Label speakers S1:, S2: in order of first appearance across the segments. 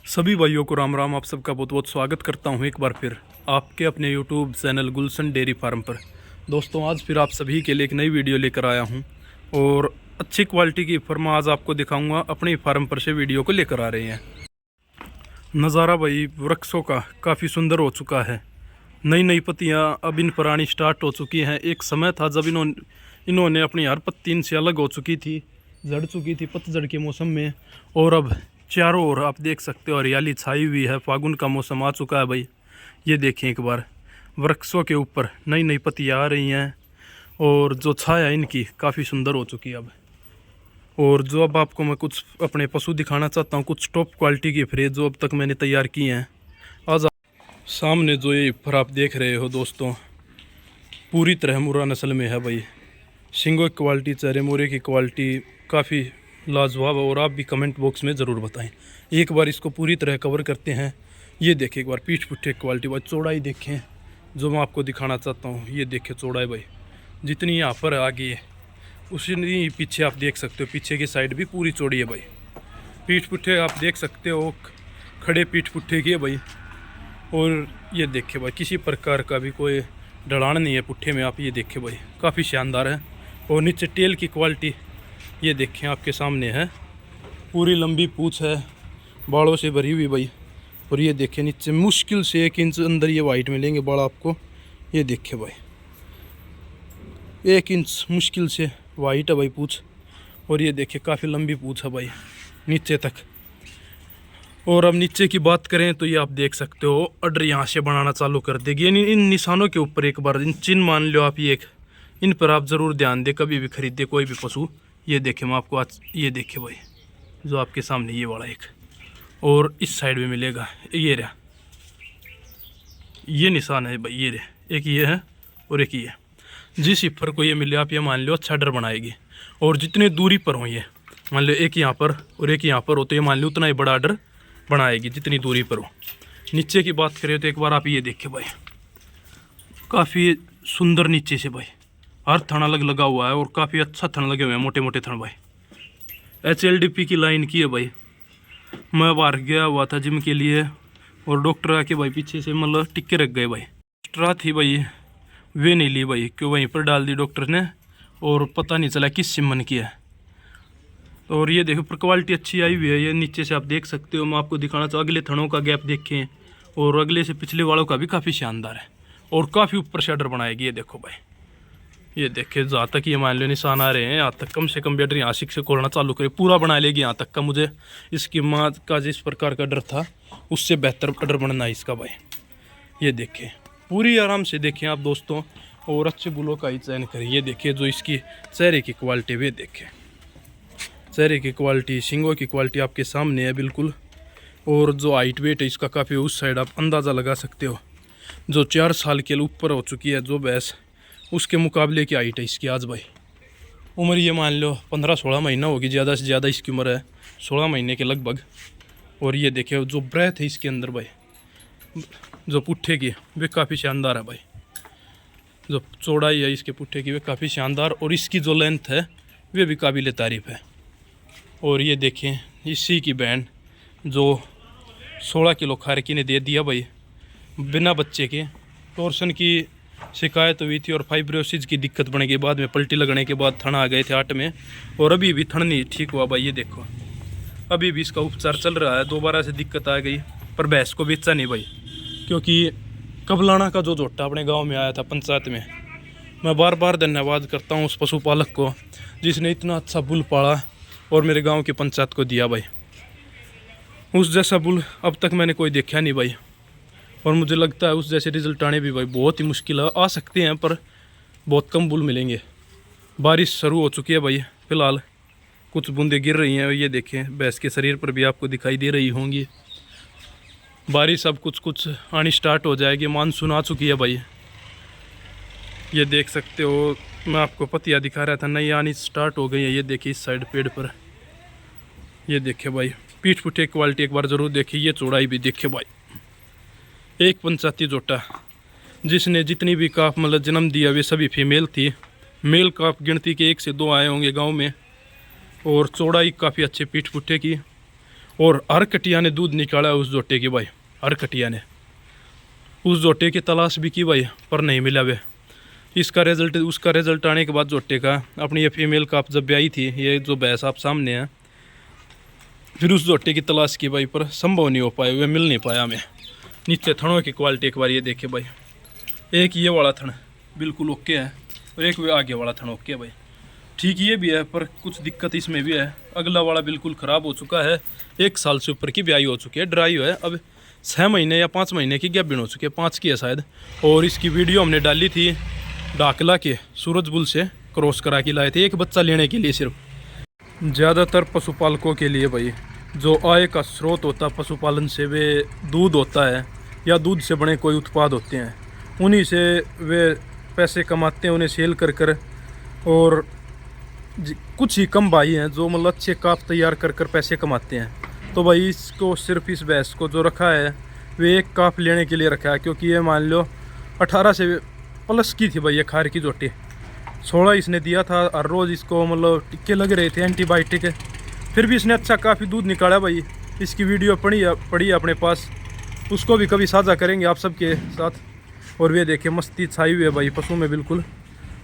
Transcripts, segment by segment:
S1: सभी भाइयों को राम राम। आप सबका बहुत बहुत स्वागत करता हूं एक बार फिर आपके अपने यूट्यूब चैनल गुलशन डेयरी फार्म पर। दोस्तों आज फिर आप सभी के लिए एक नई वीडियो लेकर आया हूं और अच्छी क्वालिटी की फार्म आज आपको दिखाऊंगा। अपनी फार्म पर से वीडियो को लेकर आ रहे हैं। नज़ारा भाई वृक्षों का काफ़ी सुंदर हो चुका है। नई नई पत्तियाँ अब इन पर आनी स्टार्ट हो चुकी हैं। एक समय था जब इन्होंने अपनी हर पत्ती इनसे अलग हो चुकी थी, झड़ चुकी थी पतझड़ के मौसम में, और अब चारों ओर आप देख सकते हो हरियाली छाई हुई है। फागुन का मौसम आ चुका है भाई। ये देखें एक बार, वृक्षों के ऊपर नई नई पत्तियाँ आ रही हैं और जो छाया इनकी काफ़ी सुंदर हो चुकी है अब। और जो अब आपको मैं कुछ अपने पशु दिखाना चाहता हूँ, कुछ टॉप क्वालिटी की फ्रेज जो अब तक मैंने तैयार की हैं। आज सामने जो ये फर आप देख रहे हो दोस्तों, पूरी तरह मुर्रा नस्ल में है भाई। सिंगों की क्वालिटी, चेहरे मोरे की क्वालिटी काफ़ी लाजवाब है। और आप भी कमेंट बॉक्स में ज़रूर बताएं। एक बार इसको पूरी तरह कवर करते हैं। ये देखें एक बार पीठ पुट्ठे क्वालिटी भाई। चौड़ाई देखें जो मैं आपको दिखाना चाहता हूँ। ये देखें चौड़ाई भाई, जितनी यहाँ पर आगे है उसी पीछे आप देख सकते हो। पीछे की साइड भी पूरी चौड़ी है भाई। पीठ पुट्ठे आप देख सकते हो, खड़े पीठ पुट्ठे की है भाई। और ये देखें भाई, किसी प्रकार का भी कोई ढलान नहीं है पुट्ठे में। आप ये देखें भाई, काफ़ी शानदार है। और नीचे टेल की क्वालिटी ये देखें आपके सामने है। पूरी लंबी पूँछ है, बालों से भरी हुई भाई। और ये देखें नीचे मुश्किल से 1 इंच अंदर ये वाइट मिलेंगे बाल आपको। ये देखें भाई, 1 इंच मुश्किल से वाइट है भाई पूँछ। और ये देखें काफ़ी लंबी पूँछ है भाई नीचे तक। और अब नीचे की बात करें तो ये आप देख सकते हो अडर यहाँ से बनाना चालू कर देगी। इन निशानों के ऊपर एक बार इन चिन्ह मान लो आप, ये इन पर आप ज़रूर ध्यान दें कभी भी खरीदे कोई भी पशु। ये देखें मैं आपको आज, ये देखें भाई जो आपके सामने ये वाला एक, और इस साइड में मिलेगा ये रहा, ये निशान है भाई। ये रहा एक, ये है और एक ये। जिस हिफर को ये मिले आप ये मान लो अच्छा डर बनाएगी। और जितने दूरी पर हो, ये मान लो एक यहाँ पर और एक यहाँ पर हो, तो ये मान लो उतना ही बड़ा डर बनाएगी जितनी दूरी पर हो। नीचे की बात करें तो एक बार आप ये देखें भाई, काफ़ी सुंदर नीचे से भाई। हर थन अलग लगा हुआ है और काफ़ी अच्छा थन लगे हुए हैं, मोटे मोटे थन भाई। HLDP की लाइन की है भाई। मैं बाहर गया हुआ था जिम के लिए और डॉक्टर आके भाई पीछे से मतलब टिक्के रख गए भाई। एक्स्ट्रा थी भाई, वे नहीं ली भाई, क्यों वहीं पर डाल दी डॉक्टर ने और पता नहीं चला किस सिमन की है। और ये देखो पर क्वालिटी अच्छी आई हुई है। ये नीचे से आप देख सकते हो, मैं आपको दिखाना चाहूँ। अगले थनों का गैप देखें और अगले से पिछले वालों का भी काफ़ी शानदार है और काफ़ी ऊपर से ऑर्डर बनाएगी। ये देखो भाई, ये देखे जहाँ तक ये मान लो निशान आ रहे हैं, यहाँ तक कम से कम बैटरी यहाँ से खोलना चालू करे पूरा बना लेगी। यहाँ तक का मुझे इसकी माँ का जिस प्रकार का डर था उससे बेहतर ऑर्डर बनना है इसका भाई। ये देखें पूरी आराम से देखें आप दोस्तों, और अच्छे बुलों का ही चयन करें। ये देखिए जो इसकी चेहरे की क्वालिटी, वे देखें चेहरे की क्वालिटी, सिंगों की क्वालिटी आपके सामने है बिल्कुल। और जो हाइट वेट है इसका काफ़ी, उस साइड आप अंदाज़ा लगा सकते हो। जो 4 साल के ऊपर हो चुकी है जो भैंस, उसके मुकाबले की हाइट है इसकी आज भाई। उम्र ये मान लो 15-16 महीना होगी, ज़्यादा से ज़्यादा इसकी उम्र है 16 महीने के लगभग। और ये देखिए जो ब्रेथ है इसके अंदर भाई, जो पुट्ठे की वे काफ़ी शानदार है भाई। जो चौड़ाई है इसके पुट्ठे की वे काफ़ी शानदार, और इसकी जो लेंथ है वे भी काबिल तारीफ़ है। और ये देखें इसी की बहन जो 16 किलो खारकी ने दे दिया भाई बिना बच्चे के। टॉर्सन की शिकायत हुई थी और फाइब्रोसिस की दिक्कत बढ़ने के बाद में, पलटी लगने के बाद थन आ गए थे 8 में, और अभी भी थन नहीं ठीक हुआ भाई। ये देखो अभी भी इसका उपचार चल रहा है। दोबारा से दिक्कत आ गई, पर भैंस को बेचा नहीं भाई, क्योंकि कबलाना का जो जोटा अपने गांव में आया था पंचायत में, मैं बार बार धन्यवाद करता हूं उस पशुपालक को जिसने इतना अच्छा बुल पाला और मेरे गाँव की पंचायत को दिया भाई। उस जैसा बुल अब तक मैंने कोई देखा नहीं भाई। और मुझे लगता है उस जैसे रिजल्ट आने भी भाई बहुत ही मुश्किल है। आ सकते हैं पर बहुत कम बुल मिलेंगे। बारिश शुरू हो चुकी है भाई, फिलहाल कुछ बूंदें गिर रही हैं। ये देखें भैंस के शरीर पर भी आपको दिखाई दे रही होंगी। बारिश अब कुछ कुछ आनी स्टार्ट हो जाएगी, मानसून आ चुकी है भाई। ये देख सकते हो, मैं आपको पत्तियाँ दिखा रहा था, नई आनी स्टार्ट हो गई है। ये देखिए इस साइड पेड़ पर, ये देखे भाई पीठ पुट्ठे क्वालिटी एक बार ज़रूर देखिए। ये चौड़ाई भी देखे भाई, एक पंचायती जोटा जिसने जितनी भी काफ मतलब जन्म दिया वे सभी फीमेल थी। मेल काफ गिनती के 1 से 2 आए होंगे गांव में। और चौड़ाई काफ़ी अच्छे पीठ पुट्ठे की, और हर कटिया ने दूध निकाला उस जोटे की भाई, हर कटिया ने उस जोटे की तलाश भी की भाई, पर नहीं मिला वे। उसका रिजल्ट आने के बाद जोटे का, अपनी ये फीमेल का जब ब्याई थी, ये जो भैंस आप सामने है, फिर उस जोटे की तलाश की भाई, पर संभव नहीं हो पाया, वे मिल नहीं पाया हमें। नीचे थनों की क्वालिटी एक बार ये देखे भाई, एक ये वाला थन बिल्कुल ओके है और एक वे आगे वाला थन ओके है भाई। ठीक ये भी है, पर कुछ दिक्कत इसमें भी है। अगला वाला बिल्कुल ख़राब हो चुका है, 1 साल से ऊपर की ब्याई हो चुकी है, ड्राई है। अब 6 महीने या 5 महीने की गैप हो चुकी है, 5 की है शायद। और इसकी वीडियो हमने डाली थी डाकला के सूरजबुल से क्रॉस करा के लाए थे, एक बच्चा लेने के लिए सिर्फ। ज़्यादातर पशुपालकों के लिए भाई जो आय का स्रोत होता है पशुपालन से, वे दूध होता है या दूध से बने कोई उत्पाद होते हैं, उन्हीं से वे पैसे कमाते हैं, उन्हें सेल कर कर। और कुछ ही कम भाई हैं जो मतलब अच्छे काफ तैयार कर कर पैसे कमाते हैं। तो भाई इसको सिर्फ इस भैंस को जो रखा है वे एक काफ लेने के लिए रखा है, क्योंकि ये मान लो 18 से प्लस की थी भाई ये खार की जोटी। 16 इसने दिया था, हर रोज़ इसको मतलब टिक्के लग रहे थे एंटीबायोटिक, फिर भी इसने अच्छा काफ़ी दूध निकाला भाई। इसकी वीडियो पड़ी अपने पास, उसको भी कभी साझा करेंगे आप सबके साथ। और वे देखिए मस्ती छाई हुई है भाई पशु में बिल्कुल।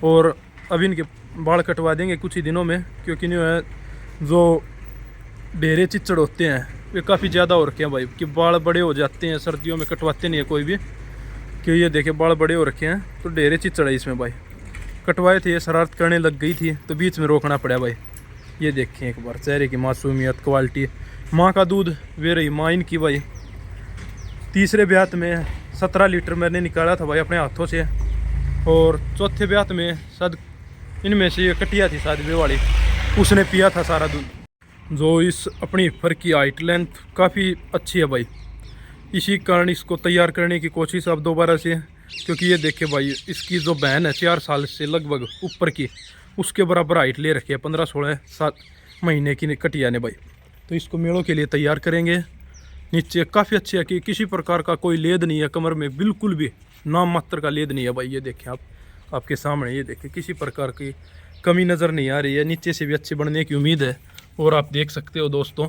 S1: और अब इनके बाल कटवा देंगे कुछ ही दिनों में, क्योंकि नहीं है जो ढेरे चिच्चड़ होते हैं वे काफ़ी ज़्यादा हो रखे हैं भाई, कि बाल बड़े हो जाते हैं, सर्दियों में कटवाते नहीं है कोई भी। कि ये देखे बाल बड़े हो रखे हैं, तो ढेरे चिच्चड़ है इसमें भाई। कटवाए थे, ये शरारत करने लग गई थी तो बीच में रोकना पड़ा भाई। ये देखें एक बार चेहरे की मासूमियत, क्वालिटी, माँ का दूध वे रही माँ इनकी भाई। तीसरे ब्यात में 17 लीटर मैंने निकाला था भाई अपने हाथों से। और चौथे ब्यात में शायद इनमें से ये कटिया थी शायद वे वाली, उसने पिया था सारा दूध। जो इस अपनी फर की हाइट लेंथ काफ़ी अच्छी है भाई, इसी कारण इसको तैयार करने की कोशिश अब दोबारा से। क्योंकि ये देखे भाई इसकी जो बहन है 4 साल से लगभग ऊपर की, उसके बराबर हाइट ले रखी है 15-16 महीने की कटिया ने भाई। तो इसको मेलों के लिए तैयार करेंगे। नीचे काफ़ी अच्छी है कि किसी प्रकार का कोई लेद नहीं है कमर में, बिल्कुल भी नाम मात्र का लेद नहीं है भाई। ये देखें आप, आपके सामने ये देखें, किसी प्रकार की कमी नज़र नहीं आ रही है। नीचे से भी अच्छी बनने की उम्मीद है। और आप देख सकते हो दोस्तों,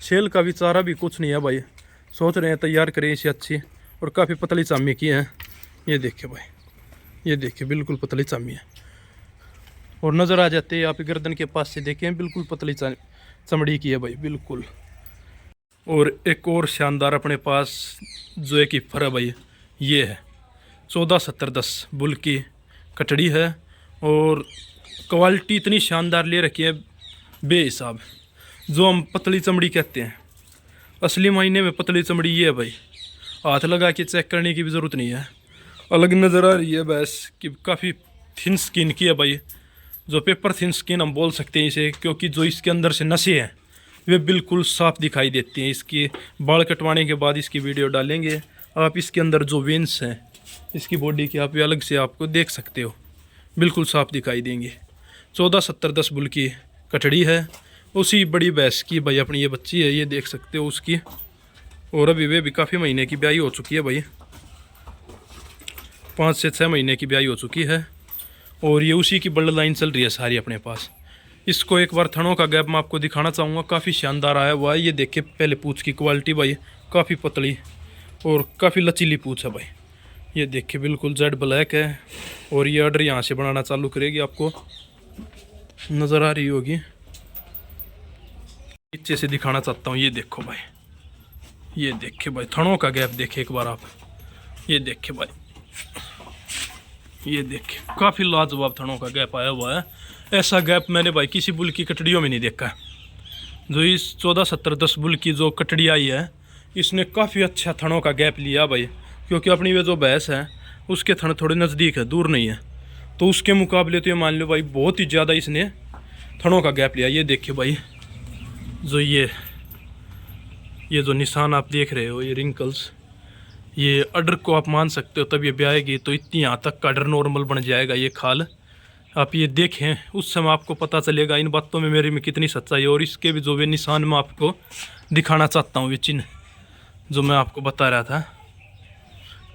S1: सेल का भी चारा भी कुछ नहीं है भाई, सोच रहे हैं तैयार करें इसे अच्छी। और काफ़ी पतली चामी की है, ये देखिए भाई, ये देखिए बिल्कुल पतली चामी है। और नज़र आ जाते हैं आप गर्दन के पास से देखें, बिल्कुल पतली चमड़ी की है भाई बिल्कुल। और एक और शानदार अपने पास जो एक फर है भाई, ये है 14-17-10 बुल की कटड़ी है। और क्वालिटी इतनी शानदार ले रखी है बेहिसाब, जो हम पतली चमड़ी कहते हैं, असली मायने में पतली चमड़ी ये है भाई। हाथ लगा के चेक करने की भी ज़रूरत नहीं है, अलग नज़र आ रही है बस कि काफ़ी थिन स्किन की है भाई, जो पेपर थिन स्किन हम बोल सकते हैं इसे। क्योंकि जो इसके अंदर से नसें हैं वे बिल्कुल साफ दिखाई देती हैं। इसकी बाल कटवाने के बाद इसकी वीडियो डालेंगे, आप इसके अंदर जो वेंस हैं इसकी बॉडी की, आप ये अलग से आपको देख सकते हो, बिल्कुल साफ दिखाई देंगे। 14-17-10 बुल की कटड़ी है, उसी बड़ी भैंस की भाई अपनी ये बच्ची है, ये देख सकते हो उसकी। और अभी वे भी काफ़ी महीने की ब्याई हो चुकी है भाई, 5 से 6 महीने की ब्याई हो चुकी है। और ये उसी की बल्ड लाइन चल रही है सारी अपने पास। इसको एक बार थनों का गैप मैं आपको दिखाना चाहूँगा, काफ़ी शानदार आया हुआ है। ये देखिए पहले पूँछ की क्वालिटी भाई, काफ़ी पतली और काफ़ी लचीली पूँछ है भाई। ये देखिए बिल्कुल जेड ब्लैक है। और ये ऑर्डर यहाँ से बनाना चालू करेगी, आपको नज़र आ रही होगी। नीचे से दिखाना चाहता हूँ, ये देखो भाई, ये देखिए भाई थनों का गैप देखे एक बार आप, ये देखिए भाई, ये देखिए काफ़ी लाजवाब थनों का गैप आया हुआ है। ऐसा गैप मैंने भाई किसी बुल की कटड़ियों में नहीं देखा। जो इस 14-17-10 बुल की जो कटड़ी आई है, इसने काफ़ी अच्छा थनों का गैप लिया भाई। क्योंकि अपनी वे जो भैंस है उसके थन थोड़े नज़दीक है, दूर नहीं है, तो उसके मुकाबले तो ये मान लो भाई बहुत ही ज़्यादा इसने थनों का गैप लिया। ये देखिए भाई, जो ये जो निशान आप देख रहे हो, ये रिंकल्स, ये अडर को आप मान सकते हो। तब ये ब्याएगी तो इतनी यहाँ तक का अडर नॉर्मल बन जाएगा ये खाल। आप ये देखें, उस समय आपको पता चलेगा इन बातों में मेरी में कितनी सच्चाई है। और इसके भी जो वे निशान मैं आपको दिखाना चाहता हूँ, वे चिन्ह जो मैं आपको बता रहा था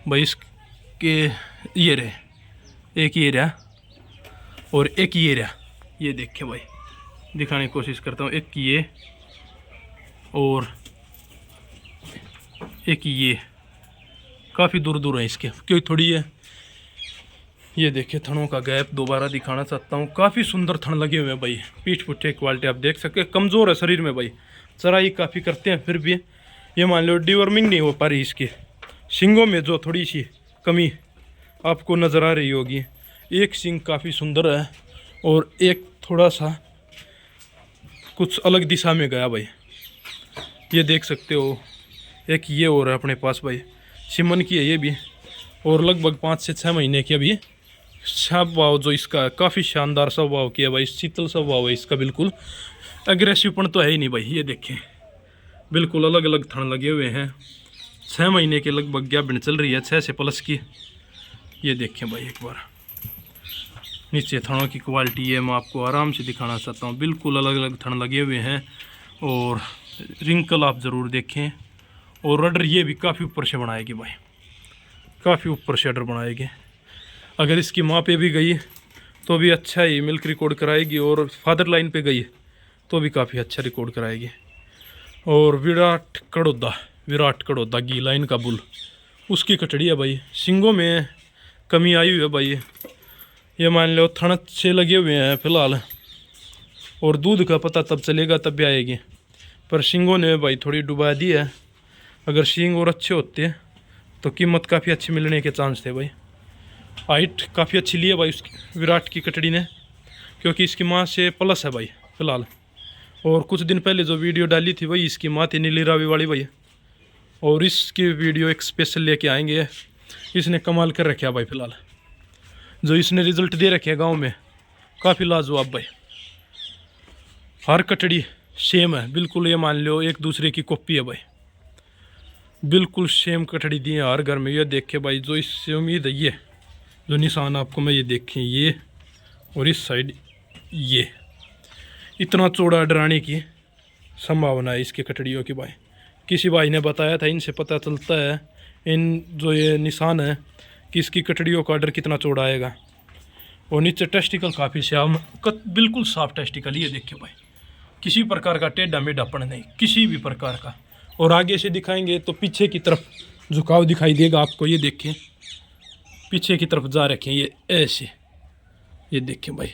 S1: भाई, इसके ये रहे, एक ये रहा और एक ये रहा। ये देखिए भाई, दिखाने की कोशिश करता हूँ, एक ये और एक ये काफ़ी दूर दूर है इसके, क्योंकि थोड़ी ये देखिए थनों का गैप दोबारा दिखाना चाहता हूँ। काफ़ी सुंदर थन लगे हुए हैं भाई। पीठ पुट्ठे क्वालिटी आप देख सकते हैं। कमज़ोर है शरीर में भाई, चराई काफ़ी करते हैं, फिर भी ये मान लो डिवर्मिंग नहीं हो पा रही इसकी। सींगों में जो थोड़ी सी कमी आपको नज़र आ रही होगी, एक सींग काफ़ी सुंदर है और एक थोड़ा सा कुछ अलग दिशा में गया भाई, ये देख सकते हो। एक ये और है अपने पास भाई, सिमन की है ये भी, और लगभग 5 से 6 महीने की अभी। स्वभाव जो इसका काफ़ी शानदार स्वभाव की है भाई, शीतल स्वभाव है इसका, बिल्कुल एग्रेसिवपन तो है ही नहीं भाई। ये देखें बिल्कुल अलग अलग थन लगे हुए हैं। 6 महीने के लगभग गाभिन चल रही है, 6 से प्लस की। ये देखें भाई एक बार नीचे थनों की क्वालिटी है, मैं आपको आराम से दिखाना चाहता हूँ। बिल्कुल अलग अलग थन लगे हुए हैं और रिंकल आप ज़रूर देखें। और रडर ये भी काफ़ी ऊपर से बनाएगी भाई, काफ़ी ऊपर से रडर बनाएगी। अगर इसकी माँ पे भी गई तो भी अच्छा ही मिल्क रिकॉर्ड कराएगी, और फादर लाइन पे गई तो भी काफ़ी अच्छा रिकॉर्ड कराएगी। और विराट कड़ौदा गी लाइन का बुल, उसकी कटड़ी है भाई। सिंगों में कमी आई हुई है भाई, ये मान लो थन से लगे हुए हैं फिलहाल, और दूध का पता तब चलेगा तब भी आएगी। पर सिंगों ने भाई थोड़ी डुबा दी है। अगर सींग और अच्छे होते तो कीमत काफ़ी अच्छी मिलने के चांस थे भाई। हाइट काफ़ी अच्छी ली है भाई उसकी विराट की कटड़ी ने, क्योंकि इसकी माँ से प्लस है भाई फिलहाल। और कुछ दिन पहले जो वीडियो डाली थी वही इसकी माँ थी नीली रावी वाली भाई, और इसकी वीडियो एक स्पेशल लेके आएंगे। इसने कमाल कर रखे भाई फिलहाल, जो इसने रिजल्ट दे रखे गांव में, काफ़ी लाजवाब भाई। हर कटड़ी सेम है बिल्कुल, ये मान लो एक दूसरे की कॉपी है भाई, बिल्कुल सेम कटड़ी दी है हर घर में। ये देखे भाई, जो इससे उम्मीद है ये जो निशान आपको मैं ये देखें, ये और इस साइड ये इतना चौड़ा डराने की संभावना है इसकी कटड़ियों की भाई। किसी भाई ने बताया था, इनसे पता चलता है इन जो ये निशान है कि इसकी कटड़ियों का आर्डर कितना चौड़ा आएगा। और नीचे टेस्टिकल काफ़ी श्याम बिल्कुल साफ टेस्टिकल, ये देखिए भाई, किसी प्रकार का टेढ़ा मेढ़ापन नहीं, किसी भी प्रकार का। और आगे से दिखाएंगे तो पीछे की तरफ झुकाव दिखाई देगा आपको, ये देखें पीछे की तरफ जा रखे हैं ये ऐसे, ये देखें भाई।